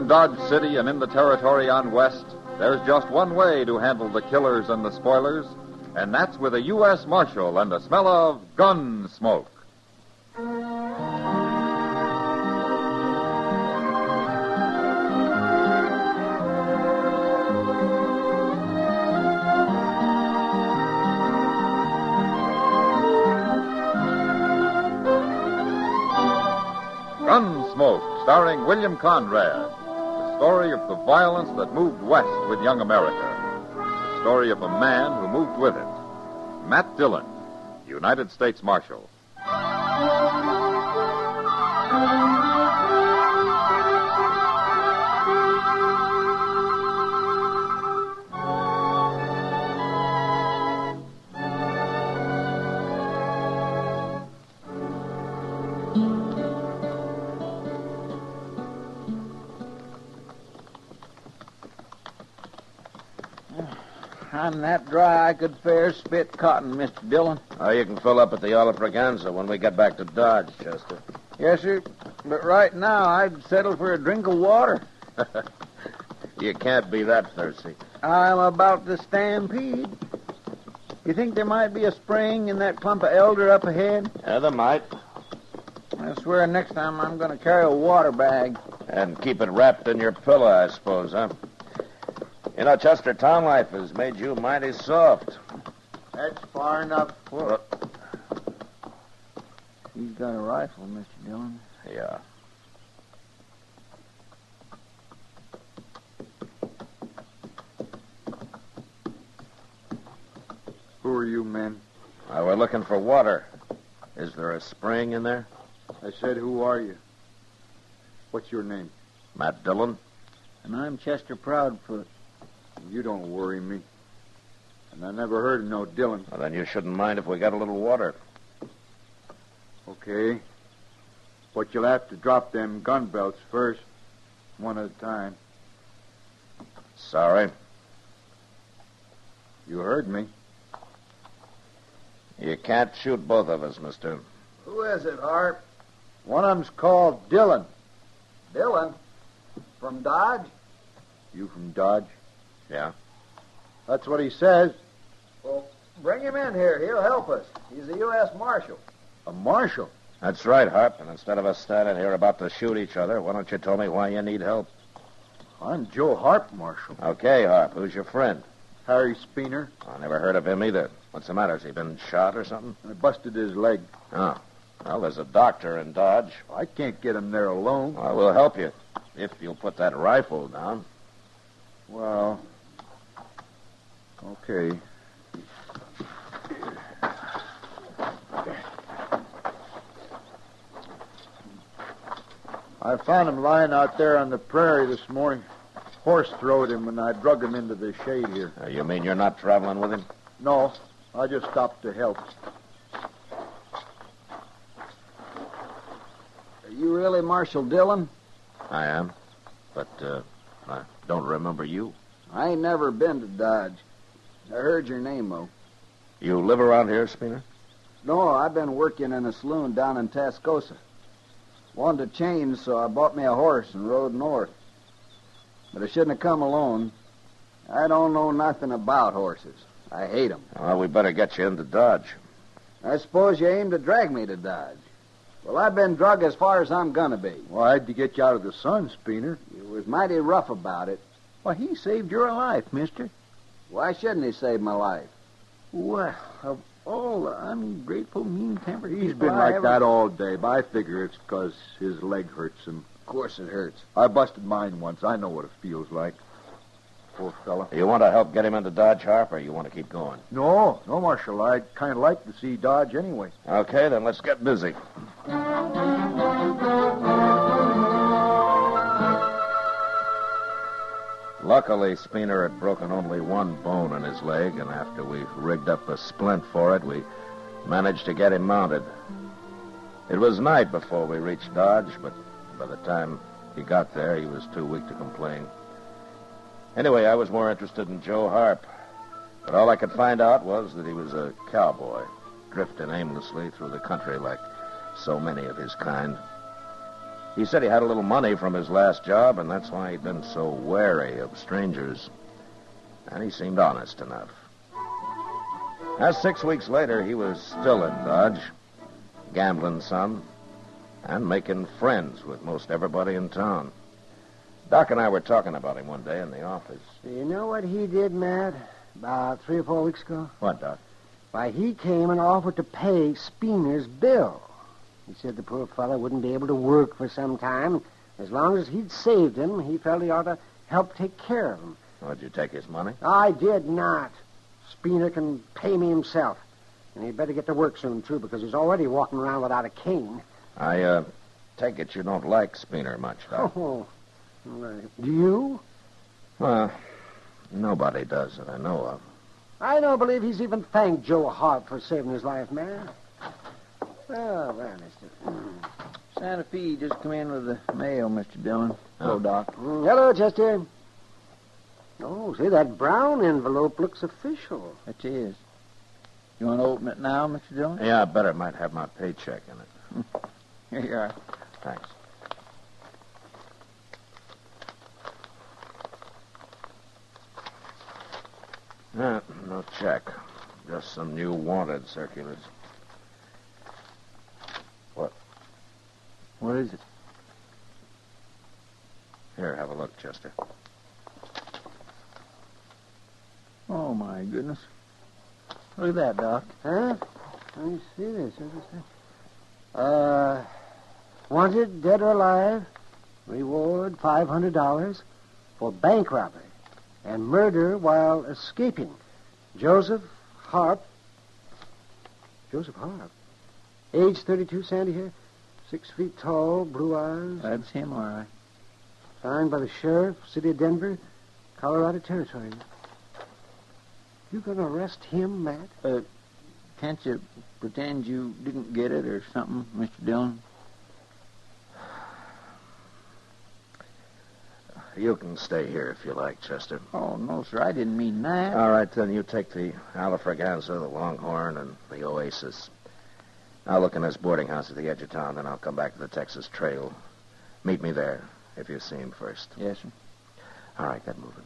In Dodge City and in the territory on West, there's just one way to handle the killers and the spoilers, and that's with a U.S. Marshal and a smell of Gunsmoke. Gunsmoke, starring William Conrad. The story of the violence that moved west with young America. The story of a man who moved with it. Matt Dillon, United States Marshal. I'm that dry I could fair spit cotton, Mr. Dillon. Oh, you can fill up at the Olive Braganza when we get back to Dodge, Chester. Yes, sir. But right now, I'd settle for a drink of water. You can't be that thirsty. I'm about to stampede. You think there might be a spring in that clump of elder up ahead? Yeah, there might. I swear next time I'm going to carry a water bag. And keep it wrapped in your pillow, I suppose, huh? You know, Chester, town life has made you mighty soft. That's far enough. He's got a rifle, Mr. Dillon. Yeah. Who are you men? We're looking for water. Is there a spring in there? I said, who are you? What's your name? Matt Dillon. And I'm Chester Proudfoot. You don't worry me. And I never heard of no Dillon. Well, then you shouldn't mind if we got a little water. Okay. But you'll have to drop them gun belts first, one at a time. Sorry. You heard me. You can't shoot both of us, mister. Who is it, Harp? One of them's called Dillon. Dillon? From Dodge? You from Dodge? Yeah? That's what he says. Well, bring him in here. He'll help us. He's a U.S. Marshal. A marshal? That's right, Harp. And instead of us standing here about to shoot each other, why don't you tell me why you need help? I'm Joe Harp, Marshal. Okay, Harp. Who's your friend? Harry Speener. I never heard of him either. What's the matter? Has he been shot or something? I busted his leg. Oh. Well, there's a doctor in Dodge. I can't get him there alone. Well, we'll help you. If you'll put that rifle down. Well, okay. I found him lying out there on the prairie this morning. Horse throwed him, and I drug him into the shade here. You mean you're not traveling with him? No, I just stopped to help. Are you really Marshal Dillon? I am. But, I don't remember you. I ain't never been to Dodge. I heard your name, though. You live around here, Speener? No, I've been working in a saloon down in Tascosa. Wanted to change, so I bought me a horse and rode north. But I shouldn't have come alone. I don't know nothing about horses. I hate 'em. Well, we better get you into Dodge. I suppose you aim to drag me to Dodge. Well, I've been drug as far as I'm gonna be. Well, I had to get you out of the sun, Speener. You was mighty rough about it. Why, he saved your life, mister. Why shouldn't he save my life? Well, of all the ungrateful, mean-tempered He's people been I like ever... that all day, but I figure it's because his leg hurts him. Of course it hurts. I busted mine once. I know what it feels like. Poor fella. You want to help get him into Dodge, Harp, or you want to keep going? No, Marshal. I'd kind of like to see Dodge anyway. Okay, then let's get busy. Luckily, Speener had broken only one bone in his leg, and after we rigged up a splint for it, we managed to get him mounted. It was night before we reached Dodge, but by the time he got there, he was too weak to complain. Anyway, I was more interested in Joe Harp, but all I could find out was that he was a cowboy, drifting aimlessly through the country like so many of his kind. He said he had a little money from his last job, and that's why he'd been so wary of strangers. And he seemed honest enough. As 6 weeks later, he was still in Dodge, gambling some, and making friends with most everybody in town. Doc and I were talking about him one day in the office. You know what he did, Matt, about 3 or 4 weeks ago? What, Doc? Why, he came and offered to pay Speener's bill. He said the poor fellow wouldn't be able to work for some time. As long as he'd saved him, he felt he ought to help take care of him. Oh, did you take his money? I did not. Speener can pay me himself. And he'd better get to work soon, too, because he's already walking around without a cane. I take it you don't like Speener much, Doc. Oh, right. Do you? Well, nobody does that I know of. I don't believe he's even thanked Joe Hart for saving his life, man. Oh, well, mister. Santa Fe just come in with the mail, Mr. Dillon. Hello, Doc. Hello, Chester. Oh, see, that brown envelope looks official. It is. You want to open it now, Mr. Dillon? Yeah, I bet it might have my paycheck in it. Here you are. Thanks. No check. Just some new wanted circulars. What is it? Here, have a look, Chester. Oh, my goodness. Look at that, Doc. Huh? Let me see this. Wanted, dead or alive, reward $500 for bank robbery and murder while escaping. Joseph Harp. Joseph Harp. Age 32, sandy hair, 6 feet tall, blue eyes. That's him, all right. Signed by the sheriff, city of Denver, Colorado Territory. You gonna arrest him, Matt? Can't you pretend you didn't get it or something, Mr. Dillon? You can stay here if you like, Chester. Oh, no, sir. I didn't mean that. All right, then you take the Alafraganza, the Longhorn, and the Oasis. I'll look in this boarding house at the edge of town, then I'll come back to the Texas Trail. Meet me there, if you see him first. Yes, sir. All right, get moving.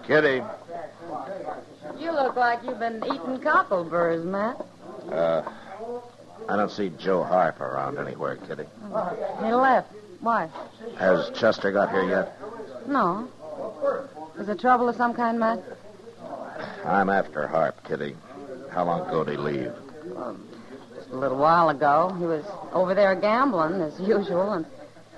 Kitty. You look like you've been eating cockleburrs, Matt. I don't see Joe Harp around anywhere, Kitty. He left. Why? Has Chester got here yet? No. Is there trouble of some kind, Matt? I'm after Harp, Kitty. How long ago did he leave? Just a little while ago. He was over there gambling, as usual, and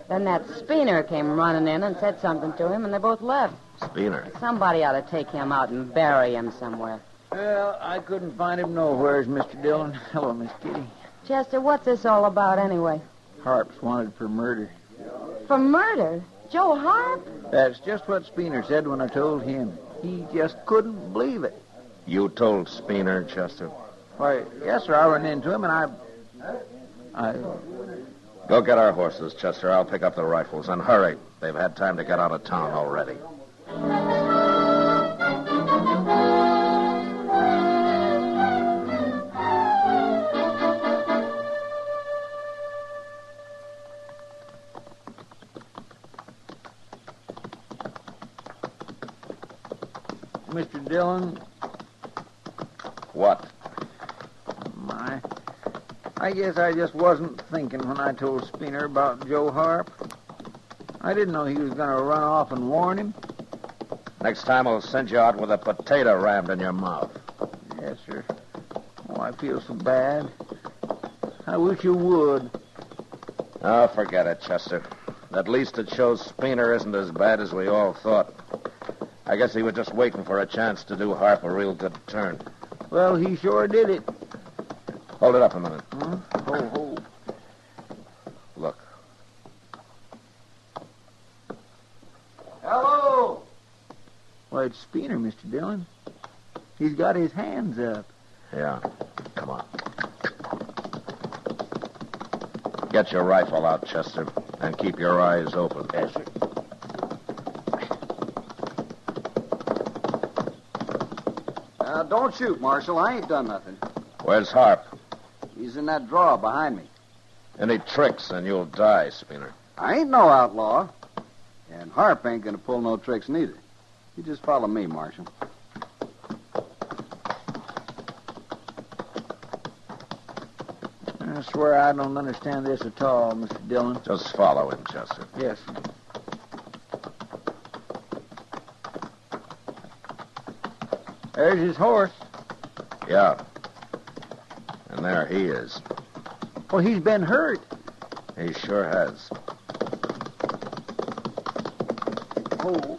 then that Speener came running in and said something to him, and they both left. Speener. Somebody ought to take him out and bury him somewhere. Well, I couldn't find him nowheres, Mr. Dillon. Hello, Miss Kitty. Chester, what's this all about anyway? Harp's wanted for murder. For murder? Joe Harp? That's just what Speener said when I told him. He just couldn't believe it. You told Speener, Chester? Why, yes, sir. I ran into him, and I... Go get our horses, Chester. I'll pick up the rifles. And hurry. They've had time to get out of town already. Mr. Dillon, What? I guess I just wasn't thinking when I told Speener about Joe Harp. I didn't know he was going to run off and warn him. Next time I'll send you out with a potato rammed in your mouth. Yes, sir. Oh, I feel so bad. I wish you would. Oh, forget it, Chester. At least it shows Speener isn't as bad as we all thought. I guess he was just waiting for a chance to do Harp a real good turn. Well, he sure did it. Hold it up a minute. Huh? Ho. Look. Hello! Why, it's Spooner, Mr. Dillon. He's got his hands up. Yeah. Come on. Get your rifle out, Chester, and keep your eyes open. Yes, sir. Don't shoot, Marshal. I ain't done nothing. Where's Harp? He's in that drawer behind me. Any tricks and you'll die, Spooner. I ain't no outlaw. And Harp ain't gonna pull no tricks neither. You just follow me, Marshal. I swear I don't understand this at all, Mr. Dillon. Just follow him, Chester. Yes, sir. There's his horse. Yeah. And there he is. Well, he's been hurt. He sure has. Oh.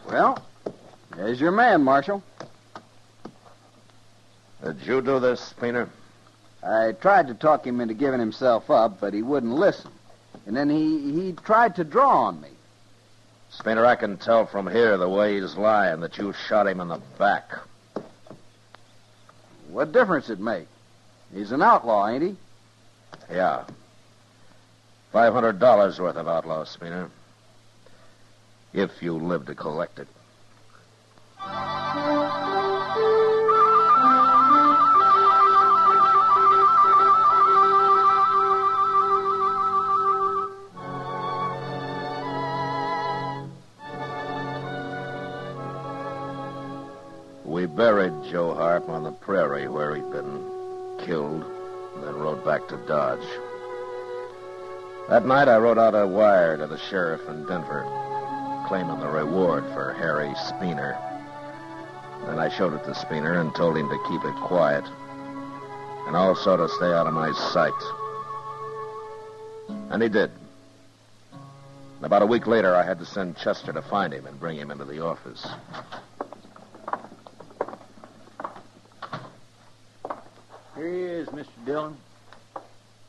Well, there's your man, Marshal. Did you do this, Spooner? I tried to talk him into giving himself up, but he wouldn't listen. And then he tried to draw on me. Spooner, I can tell from here the way he's lying that you shot him in the back. What difference it make? He's an outlaw, ain't he? Yeah. $500 worth of outlaw, Spooner. If you live to collect it. We buried Joe Harp on the prairie where he'd been killed, and then rode back to Dodge. That night, I wrote out a wire to the sheriff in Denver, claiming the reward for Harry Spooner. Then I showed it to Spooner and told him to keep it quiet, and also to stay out of my sight. And he did. About a week later, I had to send Chester to find him and bring him into the office. Here he is, Mr. Dillon.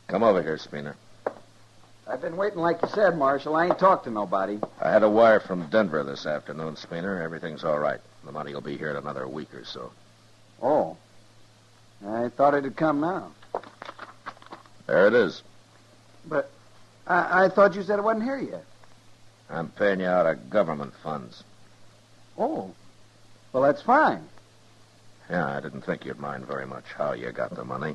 Come over here, Spooner. I've been waiting like you said, Marshal. I ain't talked to nobody. I had a wire from Denver this afternoon, Spooner. Everything's all right. The money will be here in another week or so. Oh. I thought it'd come now. There it is. But I thought you said it wasn't here yet. I'm paying you out of government funds. Oh. Well, that's fine. Yeah, I didn't think you'd mind very much how you got the money.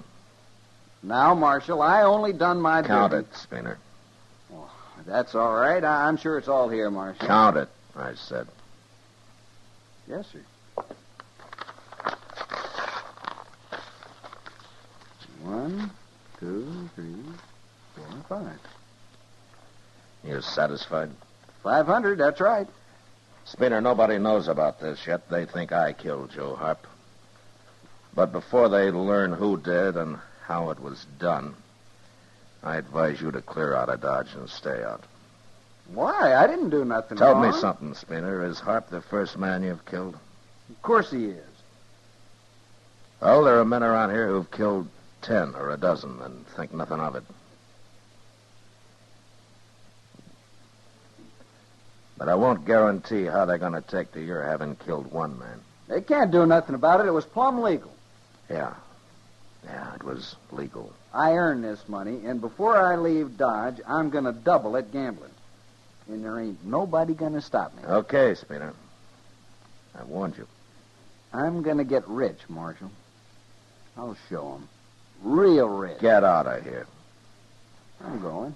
Now, Marshal, I only done my Count duty. it, Spooner. Oh, that's all right. I'm sure it's all here, Marshal. Count it, I said. Yes, sir. 1, 2, 3, 4, 5. You satisfied? 500, that's right. Spooner, nobody knows about this yet. They think I killed Joe Harp. But before they learn who did and how it was done, I advise you to clear out of Dodge and stay out. Why? I didn't do nothing Tell wrong. me something, Spooner. Is Harp the first man you've killed? Of course he is. Well, there are men around here who've killed 10 or a dozen and think nothing of it. But I won't guarantee how they're going to take to your having killed one man. They can't do nothing about it. It was plumb legal. Yeah. Yeah, it was legal. I earned this money, and before I leave Dodge, I'm going to double it gambling. And there ain't nobody going to stop me. Okay, Spooner. I warned you. I'm going to get rich, Marshal. I'll show 'em. Real rich. Get out of here. I'm going.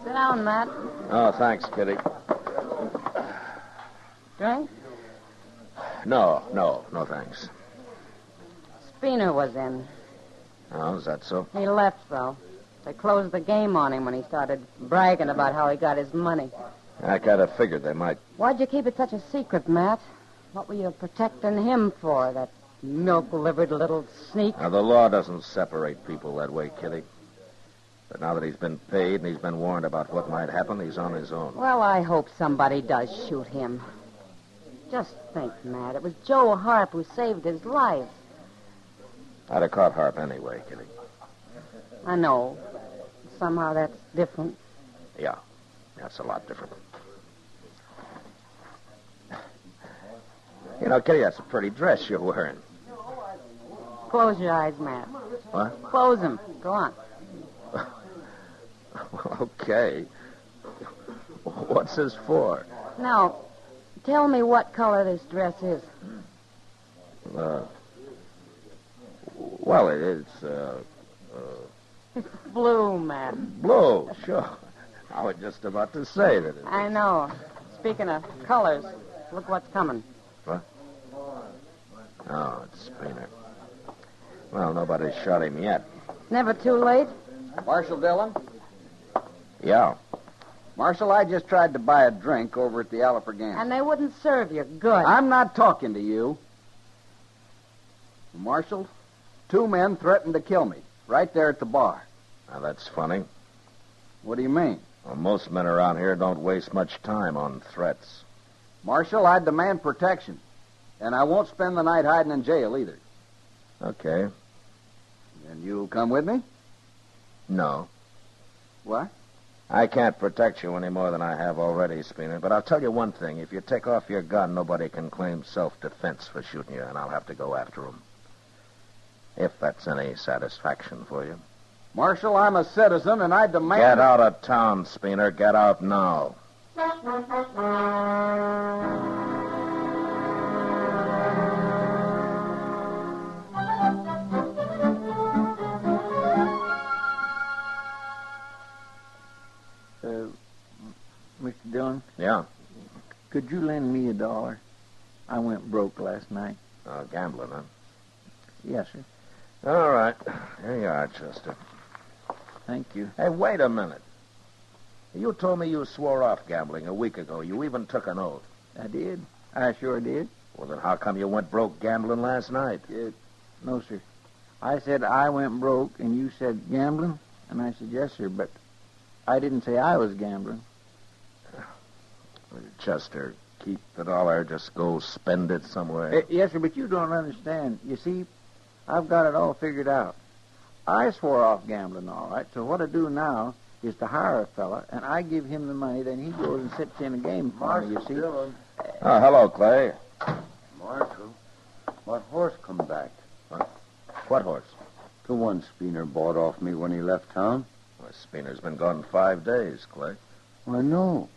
Sit down, Matt. Oh, thanks, Kitty. Drink? No, thanks. Spooner was in. Oh, is that so? He left, though. They closed the game on him when he started bragging about how he got his money. I kind of figured they might. Why'd you keep it such a secret, Matt? What were you protecting him for, that milk-livered little sneak? Now, the law doesn't separate people that way, Kitty. But now that he's been paid and he's been warned about what might happen, he's on his own. Well, I hope somebody does shoot him. Just think, Matt. It was Joe Harp who saved his life. I'd have caught Harp anyway, Kitty. I know. Somehow that's different. Yeah, that's a lot different. You know, Kitty, that's a pretty dress you're wearing. Close your eyes, Matt. What? Close them. Go on. Well, okay. What's this for? Now, tell me what color this dress is. Well, it's, It's blue, Matt. blue, sure. I was just about to say that it I know. Speaking of colors, look what's coming. What? Oh, it's Spooner. Well, nobody's shot him yet. Never too late? Marshal Dillon? Yeah. Marshal, I just tried to buy a drink over at the Alafragans. And they wouldn't serve you. Good. I'm not talking to you. Marshal, 2 men threatened to kill me right there at the bar. Now, that's funny. What do you mean? Well, most men around here don't waste much time on threats. Marshal, I demand protection. And I won't spend the night hiding in jail either. Okay. And you'll come with me? No. What? I can't protect you any more than I have already, Spooner. But I'll tell you one thing. If you take off your gun, nobody can claim self-defense for shooting you, and I'll have to go after them. If that's any satisfaction for you. Marshal, I'm a citizen, and I demand... Get out of town, Spooner. Get out now. Mr. Dillon, Yeah. could you lend me $1? I went broke last night. Gambling, huh? Yes, sir. All right. Here you are, Chester. Thank you. Hey, wait a minute. You told me you swore off gambling a week ago. You even took an oath. I did. I sure did. Well, then how come you went broke gambling last night? No, sir. I said I went broke, and you said gambling, and I said yes, sir, but I didn't say I was gambling. Chester, keep the dollar. Just go spend it somewhere. Yes, sir, but you don't understand. You see, I've got it all figured out. I swore off gambling, all right, so what I do now is to hire a fella, and I give him the money, then he goes and sits in a game for me, you see. Dillon. Oh, hello, Clay. Marshal, my horse come back. What horse? The one Spooner bought off me when he left town. Well, Spooner's been gone 5 days, Clay. I know.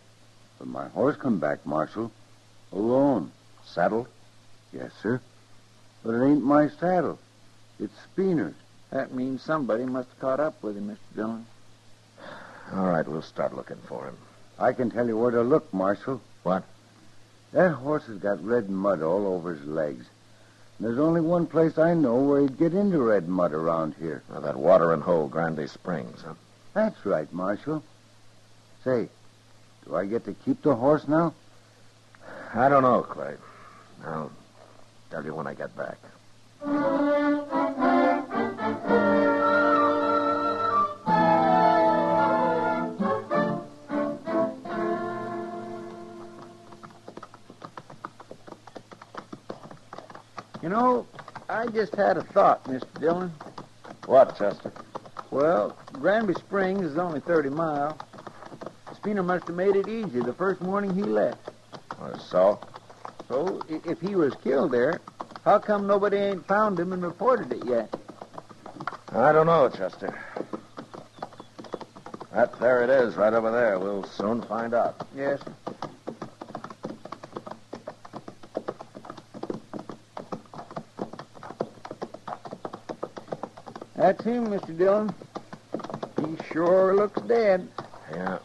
But my horse come back, Marshal. Alone. Saddled? Yes, sir. But it ain't my saddle. It's Spooner's. That means somebody must have caught up with him, Mr. Dillon. All right, we'll start looking for him. I can tell you where to look, Marshal. What? That horse has got red mud all over his legs. And there's only one place I know where he'd get into red mud around here. Well, that watering hole, Grande Springs, huh? That's right, Marshal. Say, do I get to keep the horse now? I don't know, Clay. I'll tell you when I get back. You know, I just had a thought, Mr. Dillon. What, Chester? Well, Granby Springs is only 30 miles. Spooner must have made it easy the first morning he left. So? So, if he was killed there, how come nobody ain't found him and reported it yet? I don't know, Chester. There it is, right over there. We'll soon find out. Yes. That's him, Mr. Dillon. He sure looks dead. Yeah.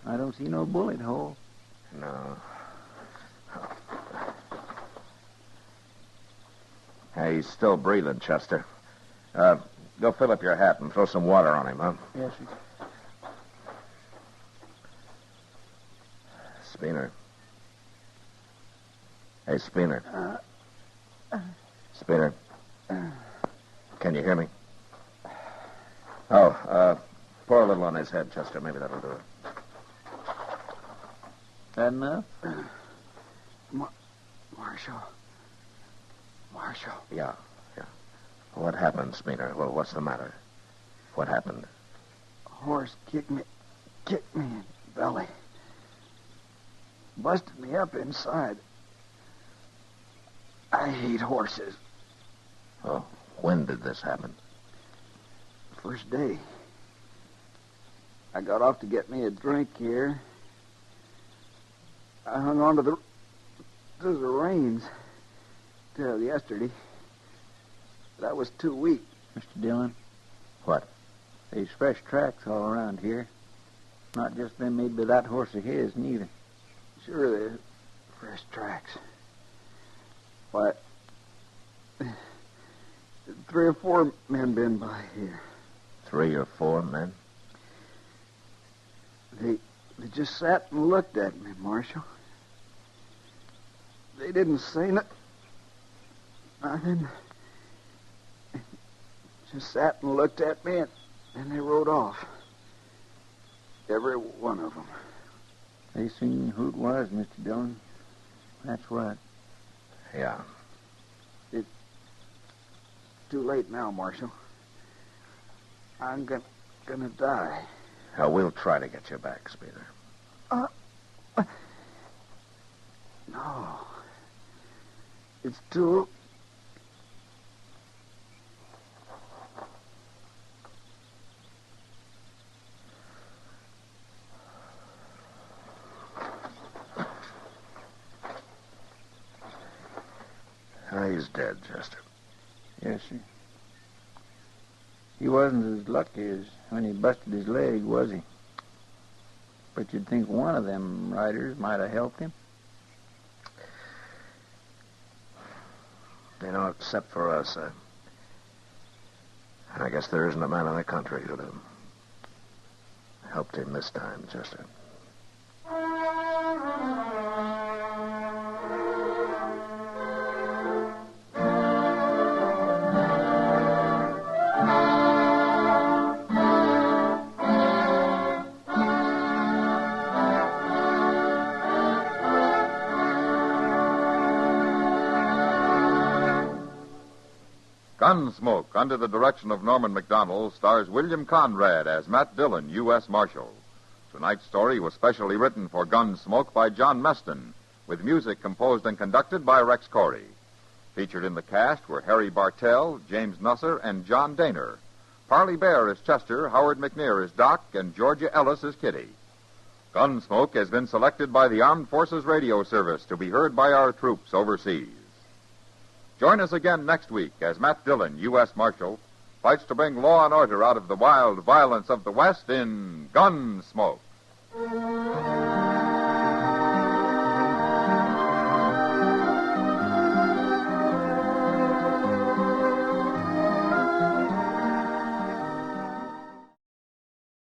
I don't see no bullet hole. No. Hey, he's still breathing, Chester. Go fill up your hat and throw some water on him, huh? Yes, sir. Spooner. Hey, Spooner. Spooner. Can you hear me? Oh, pour a little on his head, Chester. Maybe that'll do it. That enough? Marshal. Yeah. What happened, Spooner? Well, what's the matter? What happened? A horse kicked me in the belly. Busted me up inside. I hate horses. Oh, when did this happen? First day. I got off to get me a drink here. I hung on to the reins till yesterday. But I was too weak. Mr. Dillon? What? There's fresh tracks all around here. Not just been made by that horse of his, neither. Sure, there's fresh tracks. Why, 3 or 4 men been by here. 3 or 4 men? They just sat and looked at me, Marshal. They didn't say nothing. Just sat and looked at me, and they rode off. Every one of them. They seen who it was, Mr. Dillon. That's what. Yeah. It's too late now, Marshal. I'm gonna die. We'll try to get you back, Spooner. No. It's too... He's dead, Chester. Yes, sir. He wasn't as lucky as when he busted his leg, was he? But you'd think one of them riders might have helped him. You know, except for us, I guess there isn't a man in the country who'd have helped him this time, Chester. Gunsmoke, under the direction of Norman Macdonald, stars William Conrad as Matt Dillon, U.S. Marshal. Tonight's story was specially written for Gunsmoke by John Meston, with music composed and conducted by Rex Corey. Featured in the cast were Harry Bartell, James Nusser, and John Daner. Parley Bear as Chester, Howard McNear as Doc, and Georgia Ellis as Kitty. Gunsmoke has been selected by the Armed Forces Radio Service to be heard by our troops overseas. Join us again next week as Matt Dillon, U.S. Marshal, fights to bring law and order out of the wild violence of the West in Gunsmoke.